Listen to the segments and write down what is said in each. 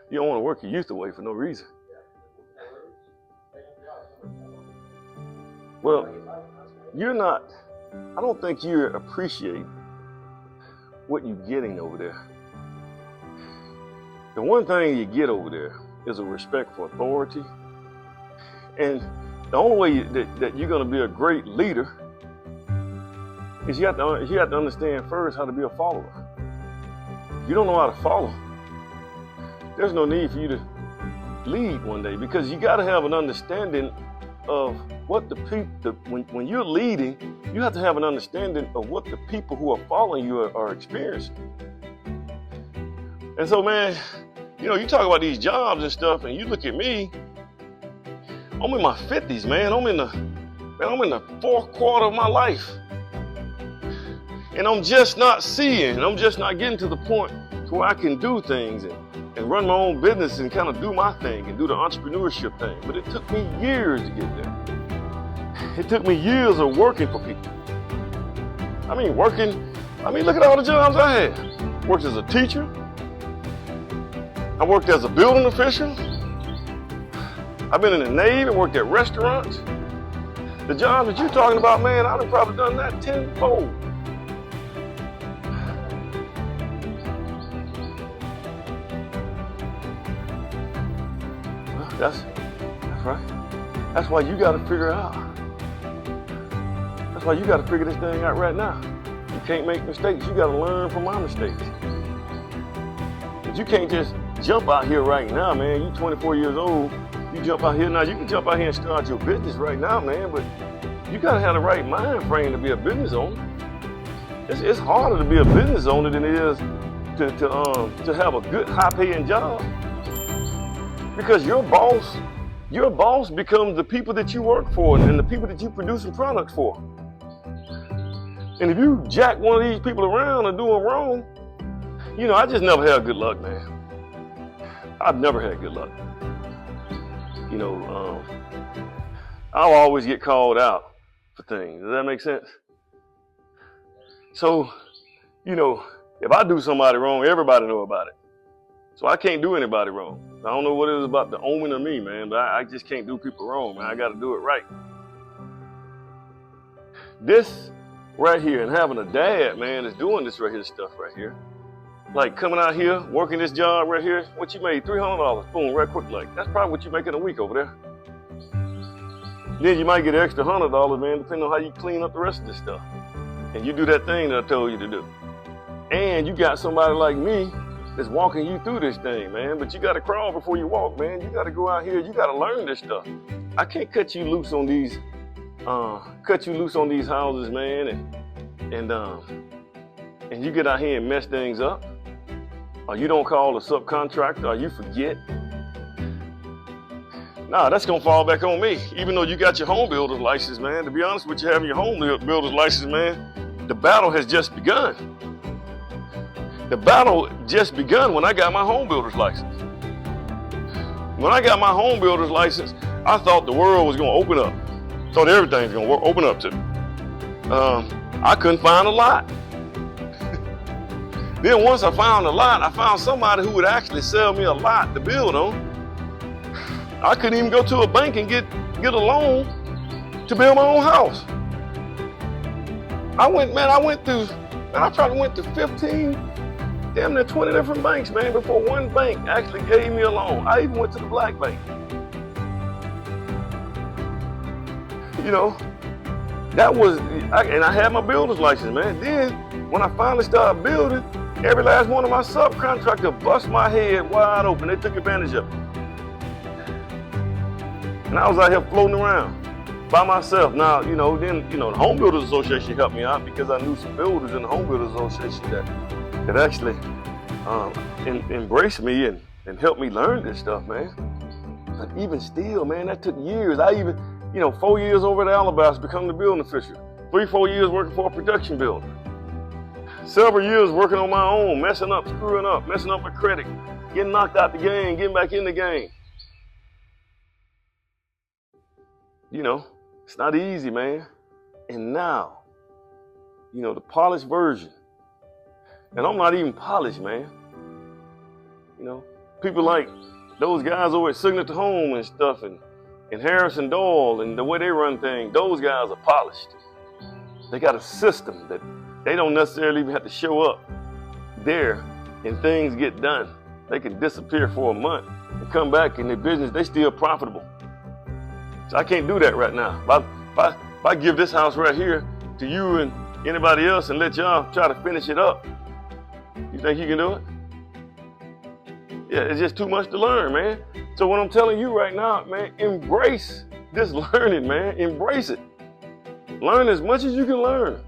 You don't want to work your youth away for no reason. Well, I don't think you appreciate what you're getting over there. The one thing you get over there is a respect for authority. And the only way that you're going to be a great leader is you have to understand first how to be a follower. If you don't know how to follow, there's no need for you to lead one day, because you got to have an understanding of what the people, when you're leading, you have to have an understanding of what the people who are following you are experiencing. And so, man, you talk about these jobs and stuff, and you look at me, I'm in my 50s, man. I'm in the fourth quarter of my life. And I'm just not getting to the point to where I can do things and run my own business and kind of do my thing and do the entrepreneurship thing. But it took me years to get there. It took me years of working for people. Look at all the jobs I had. Worked as a teacher. I worked as a building official. I've been in the Navy, worked at restaurants. The jobs that you're talking about, man, I've probably done that tenfold. Well, that's right. That's why you got to figure it out. That's why you got to figure this thing out right now. You can't make mistakes. You got to learn from my mistakes. But you can't just jump out here right now, man. You're 24 years old. You jump out here now. You can jump out here and start your business right now, man. But you got to have the right mind frame to be a business owner. It's harder to be a business owner than it is to have a good, high-paying job. Because your boss becomes the people that you work for and the people that you produce products for. And if you jack one of these people around and do them wrong, I just never had good luck, man. I've never had good luck. I'll always get called out for things. Does that make sense? So, if I do somebody wrong, everybody know about it. So I can't do anybody wrong. I don't know what it is about the omen of me, man, but I just can't do people wrong, man. I got to do it right. This right here, and having a dad, man, is doing this right here stuff right here. Like coming out here, working this job right here, what you made, $300, boom, right quick like. That's probably what you make in a week over there. Then you might get an extra $100, man, depending on how you clean up the rest of this stuff. And you do that thing that I told you to do. And you got somebody like me that's walking you through this thing, man. But you got to crawl before you walk, man. You got to go out here. You got to learn this stuff. I can't cut you loose on these houses, man, and you get out here and mess things up. Or you don't call a subcontractor, or you forget. Nah, that's gonna fall back on me. Even though you got your home builder's license, man. To be honest with you, having your home builder's license, man, the battle has just begun. The battle just begun when I got my home builder's license. When I got my home builder's license, I thought the world was gonna open up. Thought everything's gonna open up to me. I couldn't find a lot. Then once I found a lot, I found somebody who would actually sell me a lot to build on. I couldn't even go to a bank and get a loan to build my own house. I probably went to 15, damn near 20 different banks, man, before one bank actually gave me a loan. I even went to the black bank. And I had my builder's license, man. Then when I finally started building, every last one of my subcontractors bust my head wide open. They took advantage of it. And I was out here floating around by myself. Now, then the Home Builders Association helped me out because I knew some builders in the Home Builders Association that actually embraced me and helped me learn this stuff, man. But even still, man, that took years. I even, 4 years over at Alabaster becoming the building official. 3-4 years working for a production builder. Several years working on my own, messing up, screwing up, messing up my credit, getting knocked out the game, getting back in the game. It's not easy, man. And now, the polished version, And I'm not even polished, man. You know, people like those guys over at Signature Home and stuff, and Harrison Doyle and the way they run things, those guys are polished. They got a system that they don't necessarily even have to show up there and things get done. They can disappear for a month and come back in their business, they still profitable. So I can't do that right now. If I give this house right here to you and anybody else and let y'all try to finish it up, you think you can do it? Yeah, it's just too much to learn, man. So what I'm telling you right now, man, embrace this learning, man. Embrace it. Learn as much as you can learn.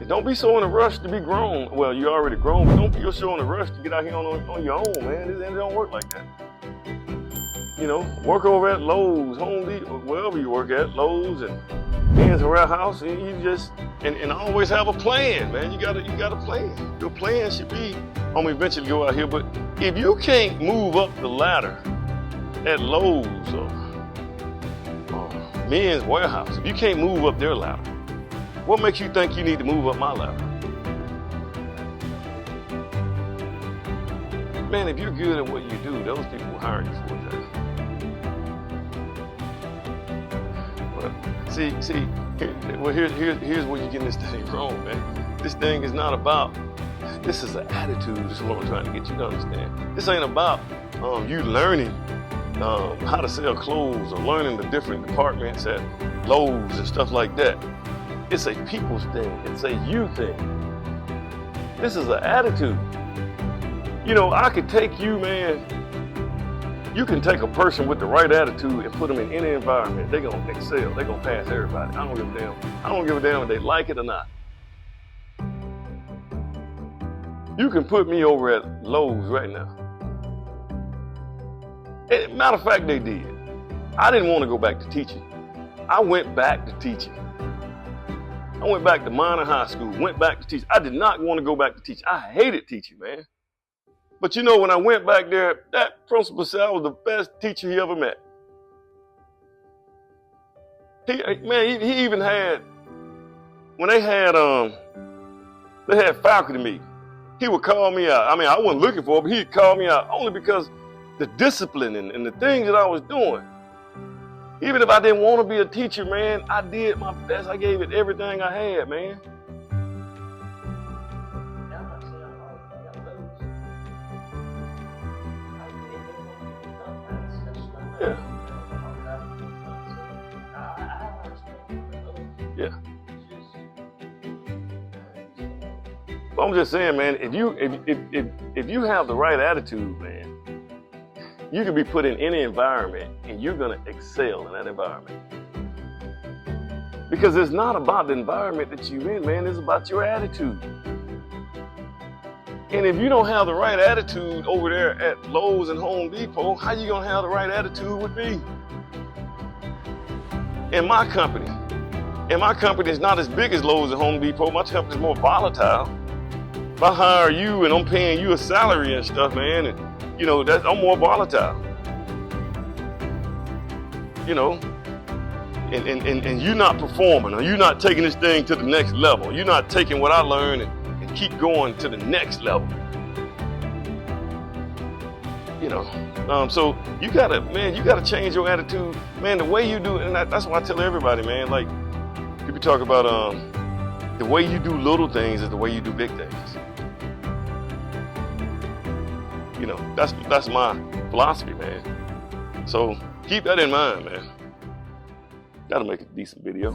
And don't be so in a rush to be grown. Well, you're already grown, but don't be so in a rush to get out here on your own, man. It don't work like that. You know, work over at Lowe's, Home Depot, wherever you work at, Lowe's and Men's Warehouse, and you just and always have a plan, man. You got a plan. Your plan should be, I'm gonna eventually go out here, but if you can't move up the ladder at Lowe's or Men's Warehouse, if you can't move up their ladder, what makes you think you need to move up my ladder? Man, if you're good at what you do, those people will hire you for that. But see, here's where you're getting this thing wrong, man. This thing is not about, this is an attitude. This is what I'm trying to get you to understand. This ain't about you learning how to sell clothes or learning the different departments at Lowe's and stuff like that. It's a people's thing. It's a you thing. This is an attitude. You know, I could take you, man. You can take a person with the right attitude and put them in any environment. They're going to excel. They're going to pass everybody. I don't give a damn. I don't give a damn if they like it or not. You can put me over at Lowe's right now. Matter of fact, they did. I didn't want to go back to teaching. I went back to teaching. I went back to minor high school, went back to teaching. I did not want to go back to teaching. I hated teaching, man. But you know, when I went back there, that principal said I was the best teacher he ever met. He even had, when they had faculty meeting, he would call me out. I mean, I wasn't looking for it, but he'd call me out only because the discipline and the things that I was doing. Even if I didn't want to be a teacher, man, I did my best. I gave it everything I had, man. Yeah. Yeah. But I'm just saying, man, if you have the right attitude, man, you can be put in any environment and you're gonna excel in that environment. Because it's not about the environment that you're in, man, it's about your attitude. And if you don't have the right attitude over there at Lowe's and Home Depot, how you gonna have the right attitude with me? In my company is not as big as Lowe's and Home Depot. My company is more volatile. If I hire you and I'm paying you a salary and stuff, man, and you know, I'm more volatile. You know, and you're not performing, or you're not taking this thing to the next level. You're not taking what I learned and keep going to the next level. You know, so you gotta change your attitude, man. The way you do it, and that's why I tell everybody, man. Like people talk about the way you do little things is the way you do big things. You know, that's my philosophy, man. So keep that in mind, man. Gotta make a decent video.